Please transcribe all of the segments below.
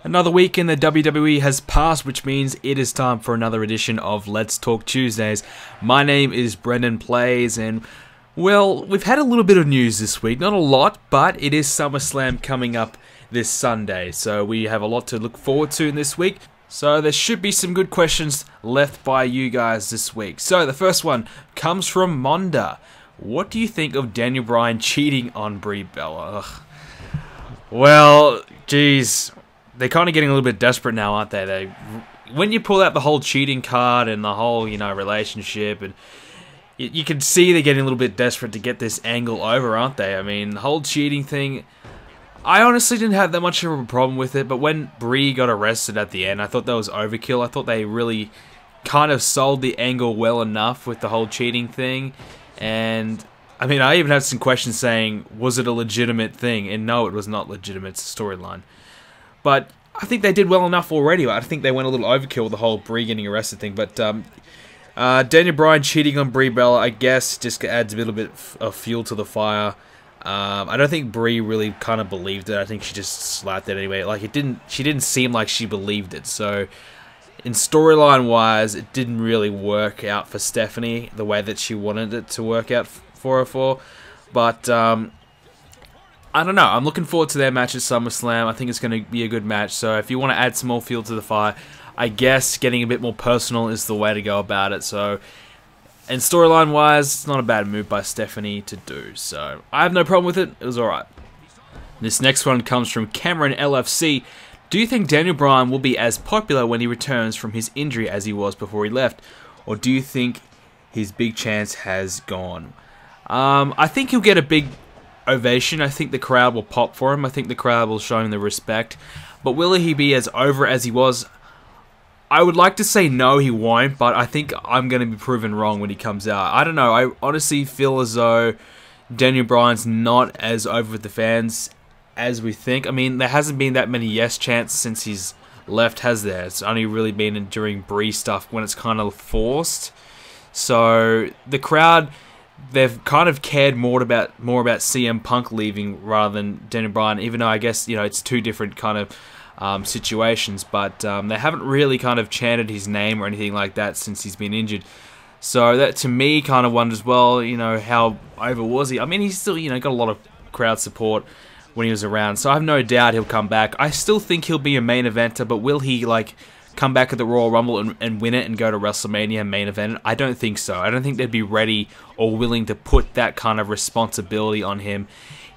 Another week in the WWE has passed, which means it is time for another edition of Let's Talk Tuesdays. My name is BrendenPlayz, and well, we've had a little bit of news this week. Not a lot, but it is SummerSlam coming up this Sunday, so we have a lot to look forward to in this week. So there should be some good questions left by you guys this week. So the first one comes from Monda. What do you think of Daniel Bryan cheating on Brie Bella? Ugh. Well, geez, they're kind of getting a little bit desperate now, aren't they? When you pull out the whole cheating card and the whole, relationship, and you can see they're getting a little bit desperate to get this angle over, aren't they? I mean, the whole cheating thing, I honestly didn't have that much of a problem with it, but when Brie got arrested at the end, I thought that was overkill. I thought they really kind of sold the angle well enough with the whole cheating thing, and I mean, I even had some questions saying, was it a legitimate thing? And no, it was not legitimate. It's a storyline. But I think they did well enough already. I think they went a little overkill with the whole Brie getting arrested thing. But Daniel Bryan cheating on Brie Bella, I guess, just adds a little bit of fuel to the fire. I don't think Brie really kind of believed it. I think she just slapped it anyway. Like she didn't seem like she believed it. So in storyline wise, it didn't really work out for Stephanie the way that she wanted it to work out for her for. But I don't know. I'm looking forward to their match at SummerSlam. I think it's going to be a good match. So if you want to add some more fuel to the fire, I guess getting a bit more personal is the way to go about it. So, and storyline-wise, it's not a bad move by Stephanie to do. So I have no problem with it. It was alright. This next one comes from Cameron LFC. Do you think Daniel Bryan will be as popular when he returns from his injury as he was before he left? Or do you think his big chance has gone? I think he'll get a big ovation. I think the crowd will pop for him. I think the crowd will show him the respect. But will he be as over as he was? I would like to say no, he won't, but I think I'm going to be proven wrong when he comes out. I don't know. I honestly feel as though Daniel Bryan's not as over with the fans as we think. I mean, there hasn't been that many yes chants since he's left, has there? It's only really been during Brie stuff when it's kind of forced. So the crowd, they've kind of cared more about CM Punk leaving rather than Daniel Bryan, even though I guess, it's two different kind of situations, but they haven't really kind of chanted his name or anything like that since he's been injured. So that, to me, kind of wonders, well, how over was he? I mean, he's still, got a lot of crowd support when he was around, so I have no doubt he'll come back. I still think he'll be a main eventer, but will he, come back at the Royal Rumble and win it and go to WrestleMania and main event? I don't think so. I don't think they'd be ready or willing to put that kind of responsibility on him,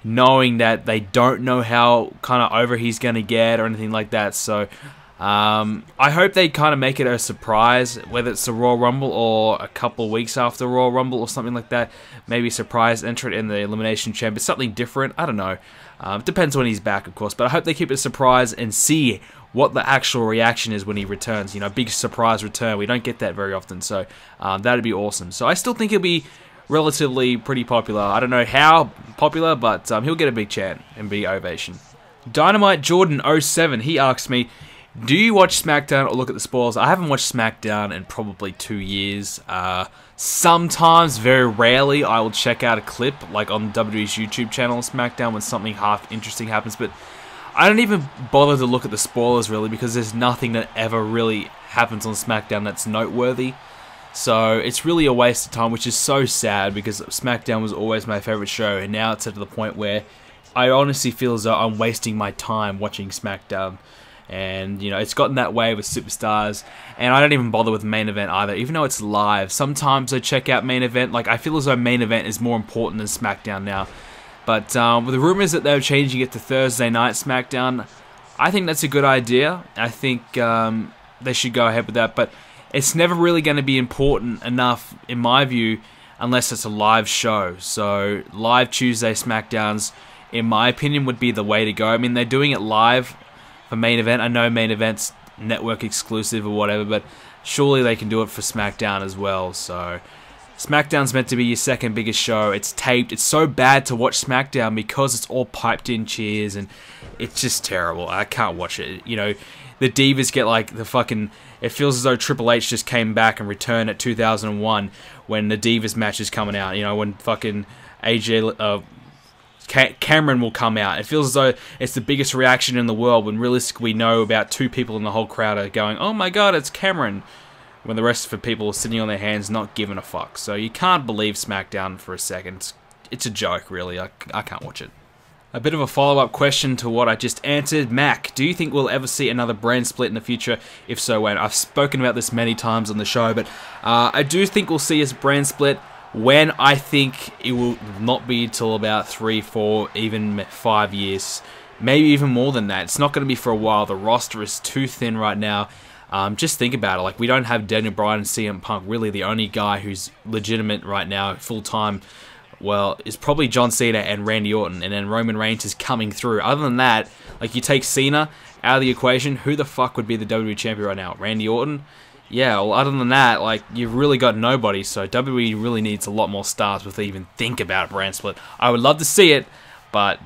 knowing that they don't know how kind of over he's going to get or anything like that. So I hope they kind of make it a surprise, whether it's the Royal Rumble or a couple weeks after Royal Rumble or something like that. Maybe a surprise entrant in the Elimination Chamber, something different. I don't know. It depends when he's back, of course, but I hope they keep it a surprise and see what the actual reaction is when he returns. Big surprise return. We don't get that very often, so that'd be awesome. So I still think he'll be relatively pretty popular. I don't know how popular, but he'll get a big chant and big ovation. Dynamite Jordan 07, he asks me, do you watch SmackDown or look at the spoils? I haven't watched SmackDown in probably 2 years. Sometimes, very rarely, I will check out a clip, like on WWE's YouTube channel, SmackDown, when something half interesting happens, but I don't even bother to look at the spoilers, really, because there's nothing that ever really happens on SmackDown that's noteworthy. So it's really a waste of time, which is so sad, because SmackDown was always my favorite show, and now it's at the point where I honestly feel as though I'm wasting my time watching SmackDown. And, it's gotten that way with Superstars, and I don't even bother with Main Event either, even though it's live. Sometimes I check out Main Event, I feel as though Main Event is more important than SmackDown now. But with the rumors that they're changing it to Thursday night SmackDown, I think that's a good idea. I think they should go ahead with that, but it's never really going to be important enough, in my view, unless it's a live show. So live Tuesday SmackDowns, in my opinion, would be the way to go. I mean, they're doing it live for Main Event. I know Main Event's network exclusive or whatever, but surely they can do it for SmackDown as well. So SmackDown's meant to be your second biggest show. It's taped. It's so bad to watch SmackDown because it's all piped in cheers, and it's just terrible. I can't watch it. The Divas get the fucking... It feels as though Triple H just came back and returned at 2001 when the Divas match is coming out. When fucking AJ... Cameron will come out. It feels as though it's the biggest reaction in the world when realistically we know about 2 people in the whole crowd are going, oh my god, it's Cameron, when the rest of the people are sitting on their hands not giving a fuck. So you can't believe SmackDown for a second. It's a joke, really. I can't watch it. A bit of a follow-up question to what I just answered. Mac, do you think we'll ever see another brand split in the future? If so, when? I've spoken about this many times on the show, but I do think we'll see a brand split. When? I think it will not be till about 3, 4, even 5 years. Maybe even more than that. It's not going to be for a while. The roster is too thin right now. Just think about it. Like, we don't have Daniel Bryan and CM Punk. Really, the only guy who's legitimate right now, full-time, well, is probably John Cena and Randy Orton, and then Roman Reigns is coming through. Other than that, like, you take Cena out of the equation, who the fuck would be the WWE champion right now? Randy Orton? Yeah, well, other than that, like, you've really got nobody, so WWE really needs a lot more stars before they even think about a brand split. I would love to see it, but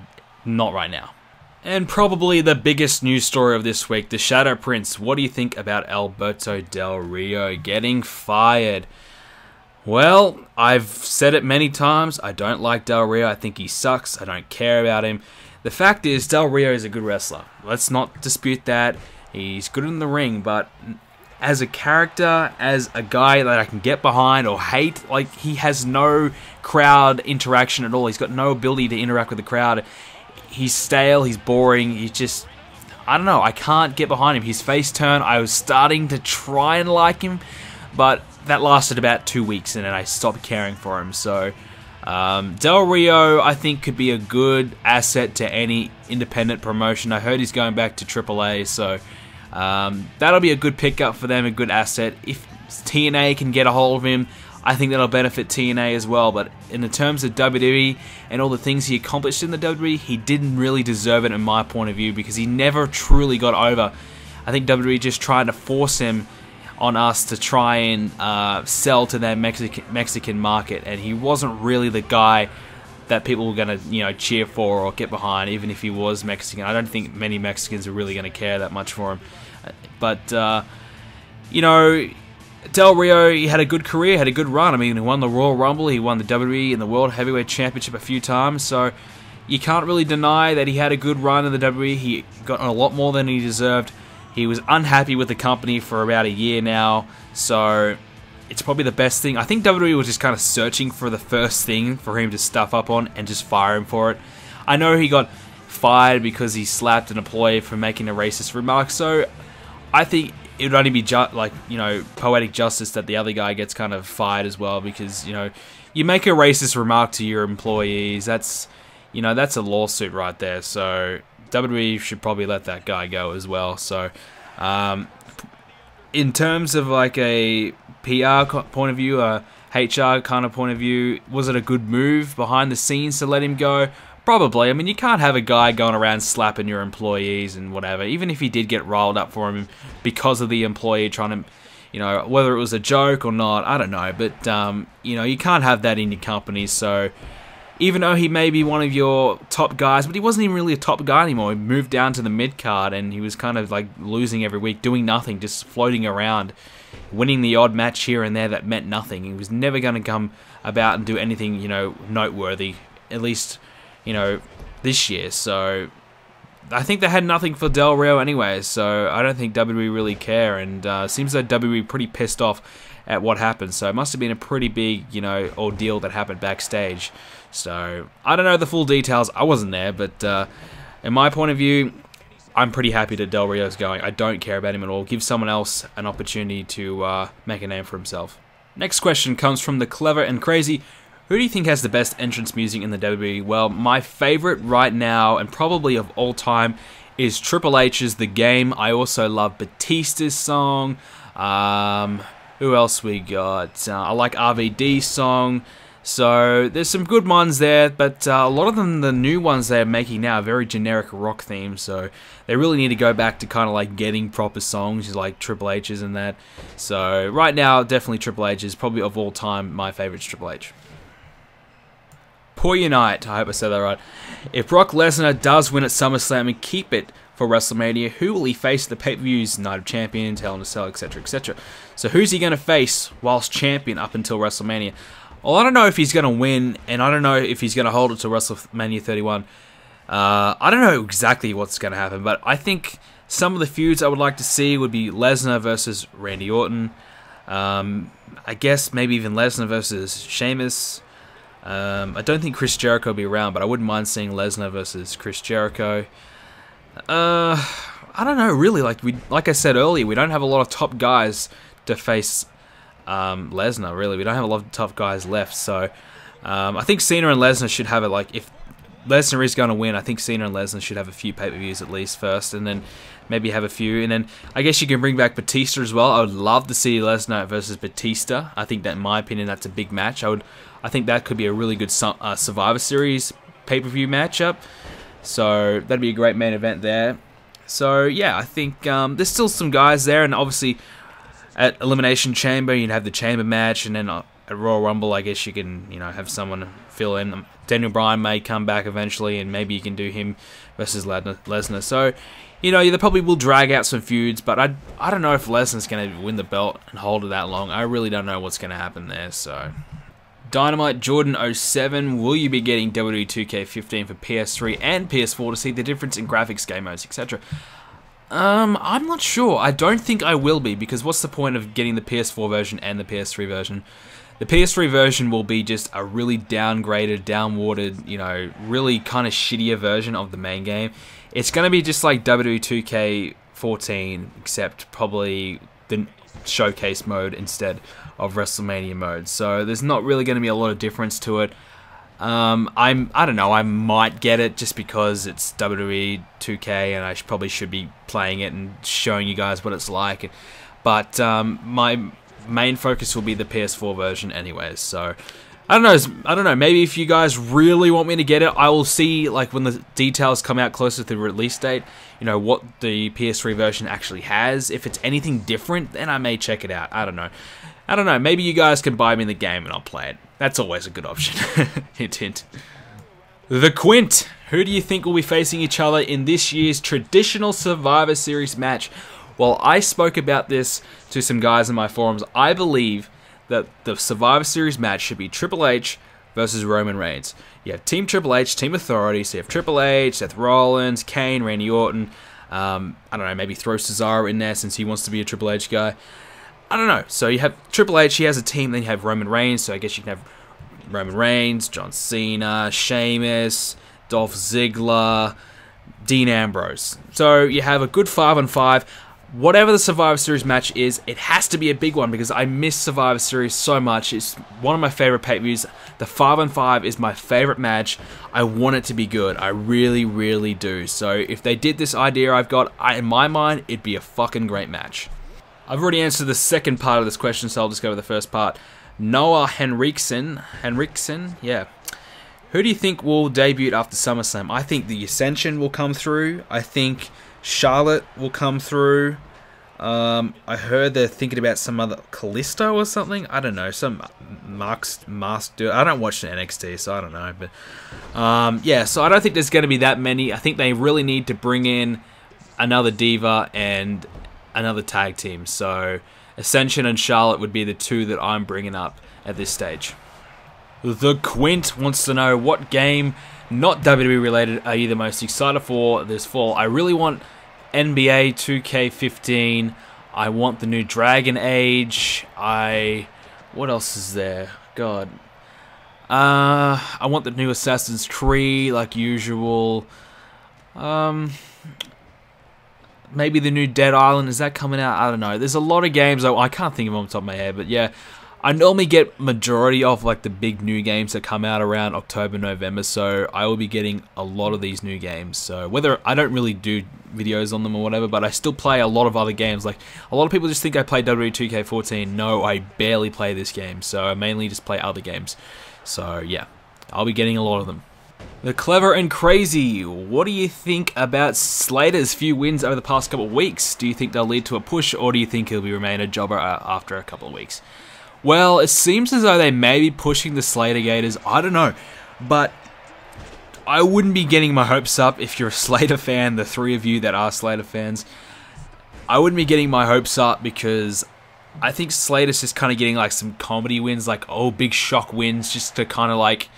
not right now. And probably the biggest news story of this week, the Shadow Prince. What do you think about Alberto Del Rio getting fired? Well, I've said it many times. I don't like Del Rio. I think he sucks. I don't care about him. The fact is, Del Rio is a good wrestler. Let's not dispute that. He's good in the ring, but as a character, as a guy that I can get behind or hate, like, he has no crowd interaction at all. He's got no ability to interact with the crowd. He's stale. He's boring. He's just, I don't know. I can't get behind him. His face turn, I was starting to try and like him, but that lasted about 2 weeks, and then I stopped caring for him. So, Del Rio, I think, could be a good asset to any independent promotion. I heard he's going back to AAA, so that'll be a good pickup for them, a good asset. If TNA can get a hold of him, I think that'll benefit TNA as well. But in the terms of WWE and all the things he accomplished in the WWE, he didn't really deserve it in my point of view, because he never truly got over. I think WWE just tried to force him on us to try and sell to their Mexican market, and he wasn't really the guy that people were going to, cheer for or get behind, even if he was Mexican. I don't think many Mexicans are really going to care that much for him. But, Del Rio, he had a good career, had a good run. I mean, he won the Royal Rumble, he won the WWE and the World Heavyweight Championship a few times, so you can't really deny that he had a good run in the WWE. He got a lot more than he deserved. He was unhappy with the company for about a year now, so it's probably the best thing. I think WWE was just kind of searching for the first thing for him to stuff up on and just fire him for it. I know he got fired because he slapped an employee for making a racist remark, so I think it would only be poetic justice that the other guy gets kind of fired as well, because, you make a racist remark to your employees, that's a lawsuit right there, so WWE should probably let that guy go as well. So, in terms of like a PR point of view, a HR kind of point of view, was it a good move behind the scenes to let him go? Probably. I mean, you can't have a guy going around slapping your employees and whatever, even if he did get riled up for him because of the employee trying to, whether it was a joke or not, I don't know. But, you can't have that in your company, so even though he may be one of your top guys, but he wasn't even really a top guy anymore. He moved down to the mid-card, and he was kind of like losing every week, doing nothing, just floating around, winning the odd match here and there that meant nothing. He was never going to come about and do anything, noteworthy, at least, this year. So I think they had nothing for Del Rio anyway, so I don't think WWE really care, and seems like WWE pretty pissed off at what happened, so it must have been a pretty big, ordeal that happened backstage. So, I don't know the full details, I wasn't there, but in my point of view, I'm pretty happy that Del Rio's going. I don't care about him at all. Give someone else an opportunity to make a name for himself. Next question comes from the Clever and Crazy. Who do you think has the best entrance music in the WWE? Well, my favorite right now, and probably of all time, is Triple H's The Game. I also love Batista's song. Who else we got? I like RVD's song. So there's some good ones there, but a lot of them, the new ones they're making now, are very generic rock themes. So they really need to go back to kind of like getting proper songs, like Triple H's and that. So right now, definitely Triple H is probably of all time my favorite Triple H. Poor Unite, I hope I said that right. If Brock Lesnar does win at SummerSlam and keep it for WrestleMania, who will he face at the pay-per-views, Night of Champions, Hell in a Cell, etc., etc.? So who's he going to face whilst champion up until WrestleMania? Well, I don't know if he's going to win, and I don't know if he's going to hold it to WrestleMania 31. I don't know exactly what's going to happen, but I think some of the feuds I would like to see would be Lesnar versus Randy Orton. I guess maybe even Lesnar versus Sheamus. I don't think Chris Jericho will be around, but I wouldn't mind seeing Lesnar versus Chris Jericho. I don't know, really. Like I said earlier, we don't have a lot of top guys to face Lesnar, really. We don't have a lot of tough guys left, so I think Cena and Lesnar should have it. Like, if Lesnar is going to win, I think Cena and Lesnar should have a few pay-per-views at least first, and then maybe have a few, and then I guess you can bring back Batista as well. I would love to see Lesnar versus Batista. I think that, in my opinion, that's a big match. I think that could be a really good Survivor Series pay-per-view matchup, so that'd be a great main event there. So yeah, I think there's still some guys there, and obviously at Elimination Chamber, you'd have the Chamber match, and then at Royal Rumble, I guess you can, have someone fill in. Daniel Bryan may come back eventually, and maybe you can do him versus Lesnar. So, they probably will drag out some feuds, but I don't know if Lesnar's going to win the belt and hold it that long. I really don't know what's going to happen there, so... Dynamite Jordan 07, will you be getting WWE 2K15 for PS3 and PS4 to see the difference in graphics, game modes, etc.? I'm not sure. I don't think I will be, because what's the point of getting the PS4 version and the PS3 version? The PS3 version will be just a really downgraded, downwatered, really kind of shittier version of the main game. It's going to be just like WWE 2K14, except probably the showcase mode instead of WrestleMania mode. So there's not really going to be a lot of difference to it. I don't know, I might get it just because it's WWE 2K and I probably should be playing it and showing you guys what it's like. But my main focus will be the PS4 version anyways. So I don't know, maybe if you guys really want me to get it, I will see, like, when the details come out closer to the release date, what the PS3 version actually has. If it's anything different, then I may check it out. I don't know, maybe you guys can buy me the game and I'll play it. That's always a good option. Hint, hint. The Quint. Who do you think will be facing each other in this year's traditional Survivor Series match? Well, I spoke about this to some guys in my forums. I believe that the Survivor Series match should be Triple H versus Roman Reigns. You have Team Triple H, Team Authority, so you have Triple H, Seth Rollins, Kane, Randy Orton. I don't know, maybe throw Cesaro in there since he wants to be a Triple H guy. I don't know. So you have Triple H, he has a team, then you have Roman Reigns, so I guess you can have Roman Reigns, John Cena, Sheamus, Dolph Ziggler, Dean Ambrose. So you have a good 5-on-5. Whatever the Survivor Series match is, it has to be a big one because I miss Survivor Series so much. It's one of my favorite pay-per-views. The 5-on-5 is my favorite match. I want it to be good. I really, really do. So if they did this idea I've got, in my mind, it'd be a fucking great match. I've already answered the second part of this question, so I'll just go with the first part. Noah Henriksen, yeah. Who do you think will debut after SummerSlam? I think the Ascension will come through. I think Charlotte will come through. I heard they're thinking about some other Callisto or something. I don't know, some masked dude. I don't watch the NXT, so I don't know. But yeah, so I don't think there's going to be that many. I think they really need to bring in another diva and another tag team. So Ascension and Charlotte would be the two that I'm bringing up at this stage. The Quint wants to know, what game, not WWE related, are you the most excited for this fall? I really want NBA 2K15. I want the new Dragon Age. What else is there? God. I want the new Assassin's Creed, like usual. Maybe the new Dead Island, is that coming out? I don't know. There's a lot of games, I can't think of them on the top of my head, but yeah. I normally get majority of like the big new games that come out around October, November, so I will be getting a lot of these new games. So whether I don't really do videos on them or whatever, but I still play a lot of other games. Like, a lot of people just think I play WWE 2K14. No, I barely play this game, so I mainly just play other games. So yeah, I'll be getting a lot of them. The Clever and Crazy, what do you think about Slater's few wins over the past couple of weeks? Do you think they'll lead to a push, or do you think he'll remain a jobber after a couple of weeks? Well, it seems as though they may be pushing the Slater Gators. I don't know, but I wouldn't be getting my hopes up if you're a Slater fan, the three of you that are Slater fans. I wouldn't be getting my hopes up because I think Slater's just kind of getting like some comedy wins, like big shock wins, just to kind of like,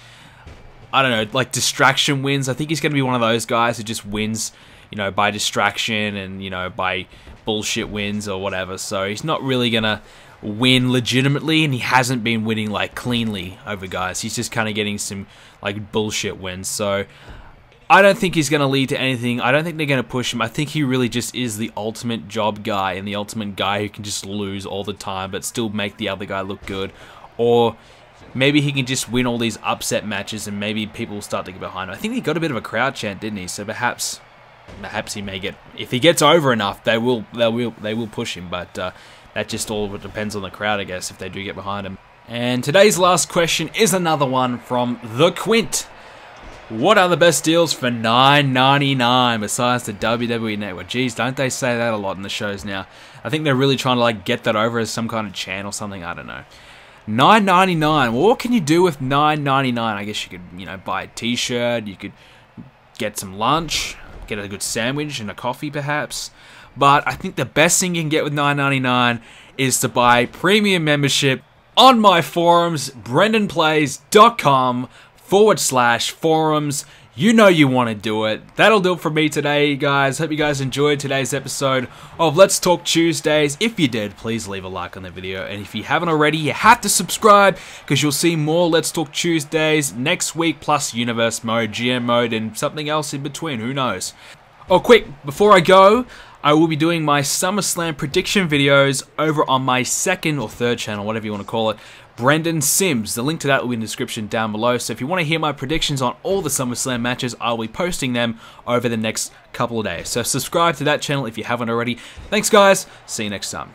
I don't know, like distraction wins. I think he's going to be one of those guys who just wins, you know, by distraction and, you know, by bullshit wins or whatever. So he's not really going to win legitimately, and he hasn't been winning like cleanly over guys. He's just kind of getting some like bullshit wins. So I don't think he's going to lead to anything. I don't think they're going to push him. I think he really just is the ultimate job guy and the ultimate guy who can just lose all the time but still make the other guy look good. Or maybe he can just win all these upset matches and maybe people will start to get behind him. I think he got a bit of a crowd chant, didn't he? So perhaps he may get, if he gets over enough, they will push him. But that just all depends on the crowd, I guess, if they do get behind him. And today's last question is another one from The Quint. What are the best deals for $9.99 besides the WWE Network? Geez, don't they say that a lot in the shows now? I think they're really trying to like get that over as some kind of chant or something. I don't know. $9.99. Well, what can you do with $9.99? I guess you could, you know, buy a T-shirt. You could get some lunch, get a good sandwich and a coffee, perhaps. But I think the best thing you can get with $9.99 is to buy premium membership on my forums, BrendenPlayz.com/forums. You know you want to do it. That'll do it for me today, guys. Hope you guys enjoyed today's episode of Let's Talk Tuesdays. If you did, please leave a like on the video. And if you haven't already, you have to subscribe because you'll see more Let's Talk Tuesdays next week, plus Universe Mode, GM Mode, and something else in between. Who knows? Oh, quick, before I go, I will be doing my SummerSlam prediction videos over on my second or third channel, whatever you want to call it, Brendan Sims. The link to that will be in the description down below. So if you want to hear my predictions on all the SummerSlam matches, I'll be posting them over the next couple of days. So subscribe to that channel if you haven't already. Thanks, guys. See you next time.